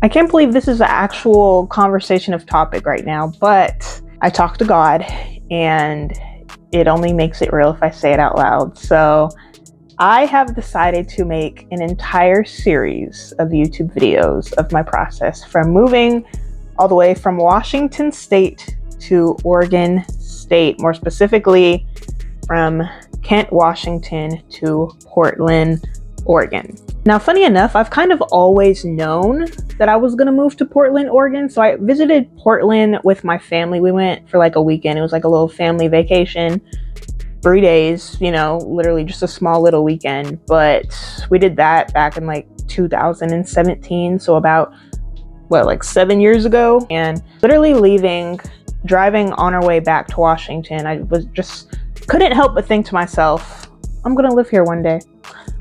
I can't believe this is an actual conversation of topic right now, but I talk to God and it only makes it real if I say it out loud. So I have decided to make an entire series of YouTube videos of my process from moving all the way from Washington State to Oregon State, more specifically from Kent, Washington to Portland, Oregon. Now, funny enough, I've kind of always known that I was going to move to Portland, Oregon. So I visited Portland with my family. We went for like a weekend. It was like a little family vacation, 3 days, literally just a small little weekend. But we did that back in like 2017. So about, like 7 years ago. And literally driving on our way back to Washington, I couldn't help but think to myself, I'm going to live here one day.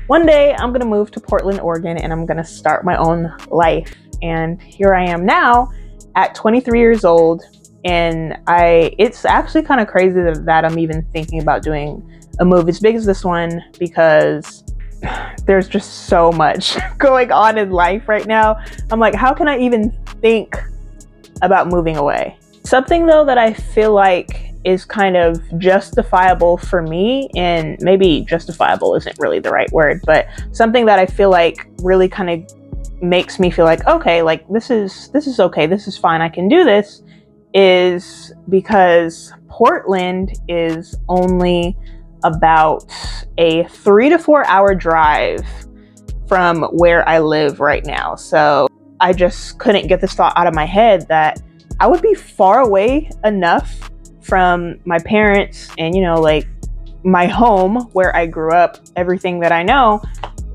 One day I'm going to move to Portland, Oregon, and I'm going to start my own life. And here I am now at 23 years old. And it's actually kind of crazy that I'm even thinking about doing a move as big as this one, because there's just so much going on in life right now. I'm like, how can I even think about moving away? Something though that I feel like is kind of justifiable for me, and maybe justifiable isn't really the right word, but something that I feel like really kind of makes me feel like, okay, like this is okay, this is fine, I can do this, is because Portland is only about a 3 to 4 hour drive from where I live right now. So I just couldn't get this thought out of my head that I would be far away enough from my parents and, like my home where I grew up, everything that I know.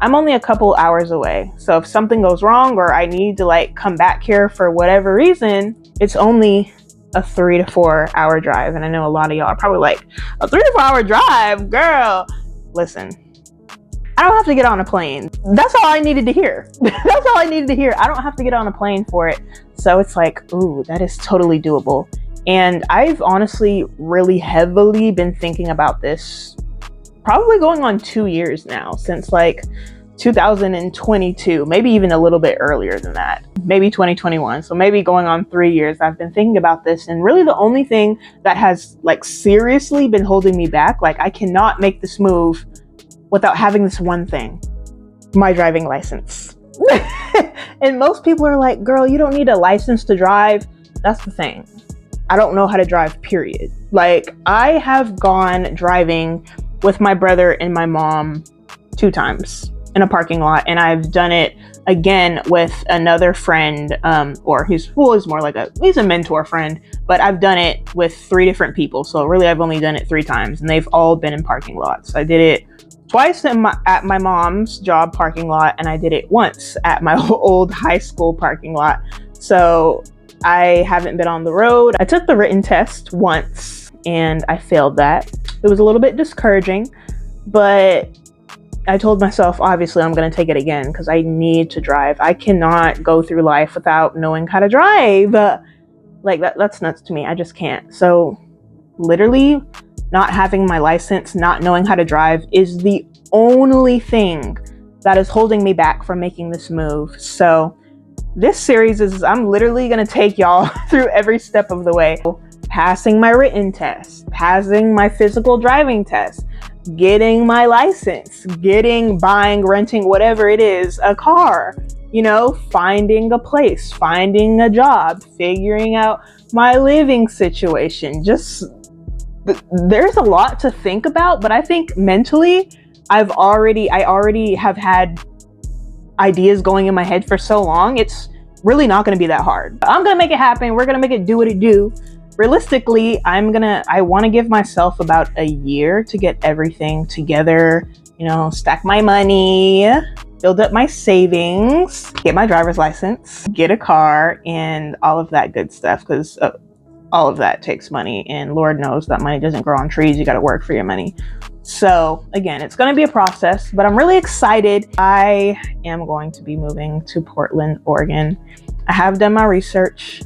I'm only a couple hours away. So if something goes wrong or I need to like come back here for whatever reason, it's only a 3 to 4 hour drive. And I know a lot of y'all are probably like, a 3 to 4 hour drive, girl. Listen, I don't have to get on a plane. That's all I needed to hear. That's all I needed to hear. I don't have to get on a plane for it. So it's like, ooh, that is totally doable. And I've honestly really heavily been thinking about this probably going on 2 years now, since like 2022, maybe even a little bit earlier than that, maybe 2021. So maybe going on 3 years, I've been thinking about this. And really the only thing that has like seriously been holding me back, like I cannot make this move without having this one thing, my driving license. And most people are like, girl, you don't need a license to drive. That's the thing. I don't know how to drive, period. Like I have gone driving with my brother and my mom 2 times in a parking lot. And I've done it again with another friend, he's more like he's a mentor friend, but I've done it with 3 different people. So really I've only done it 3 times and they've all been in parking lots. I did it twice at my mom's job parking lot, and I did it once at my old high school parking lot. So I haven't been on the road. I took the written test once and I failed that. It was a little bit discouraging, but I told myself, obviously, I'm going to take it again because I need to drive. I cannot go through life without knowing how to drive. Like that's nuts to me. I just can't. So literally not having my license, not knowing how to drive is the only thing that is holding me back from making this move. So this series I'm literally going to take y'all through every step of the way. Passing my written test, passing my physical driving test, getting my license, buying, renting, whatever it is, a car, finding a place, finding a job, figuring out my living situation. There's a lot to think about, but I think mentally I already have had ideas going in my head for so long. It's really not going to be that hard. I'm going to make it happen. We're going to make it do what it do. Realistically, I want to give myself about a year to get everything together, stack my money, build up my savings, get my driver's license, get a car, and all of that good stuff, because all of that takes money, and Lord knows that money doesn't grow on trees. You got to work for your money. So again, it's going to be a process, but I'm really excited. I am going to be moving to Portland, Oregon. I have done my research.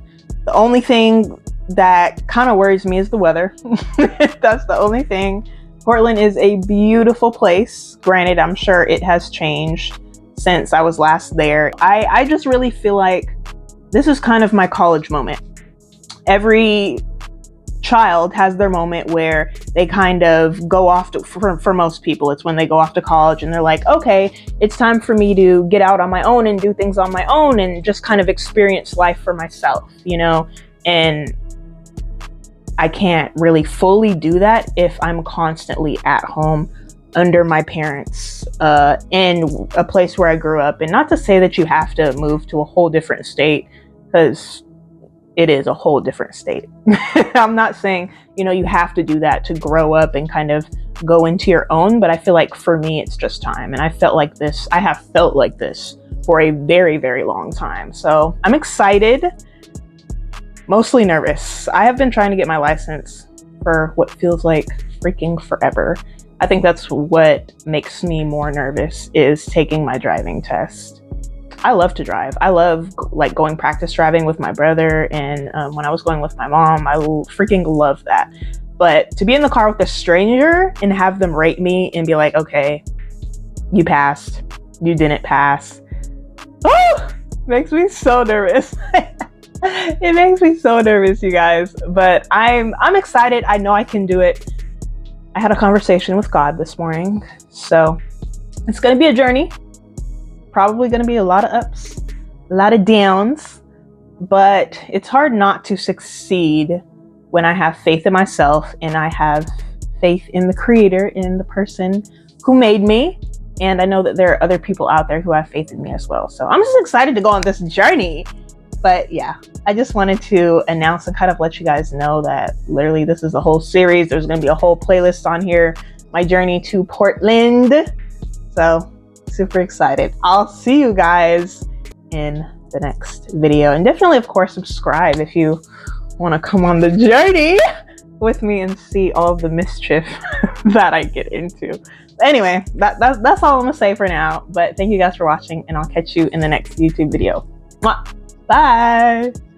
The only thing that kind of worries me is the weather. That's the only thing. Portland is a beautiful place. Granted, I'm sure it has changed since I was last there. I just really feel like this is kind of my college moment. Every child has their moment where they kind of go off to, for most people, it's when they go off to college and they're like, okay, it's time for me to get out on my own and do things on my own and just kind of experience life for myself, you know? And I can't really fully do that if I'm constantly at home under my parents, in a place where I grew up. And not to say that you have to move to a whole different state, because it is a whole different state. I'm not saying, you know, you have to do that to grow up and kind of go into your own, but I feel like for me, it's just time. And I have felt like this for a very, very long time. So I'm excited, mostly nervous. I have been trying to get my license for what feels like freaking forever. I think that's what makes me more nervous, is taking my driving test. I love to drive. I love like going practice driving with my brother, and when I was going with my mom, I freaking love that. But to be in the car with a stranger and have them rate me and be like, okay, you passed, you didn't pass. Oh, makes me so nervous. It makes me so nervous, you guys. But I'm excited. I know I can do it. I had a conversation with God this morning, so it's going to be a journey. Probably going to be a lot of ups, a lot of downs, but it's hard not to succeed when I have faith in myself and I have faith in the Creator, in the person who made me. And I know that there are other people out there who have faith in me as well. So I'm just excited to go on this journey. But yeah, I just wanted to announce and kind of let you guys know that literally this is a whole series. There's going to be a whole playlist on here, my journey to Portland. So super excited. I'll see you guys in the next video. And definitely, of course, subscribe if you want to come on the journey with me and see all of the mischief that I get into. But anyway, that's all I'm going to say for now. But thank you guys for watching, and I'll catch you in the next YouTube video. Mwah! Bye!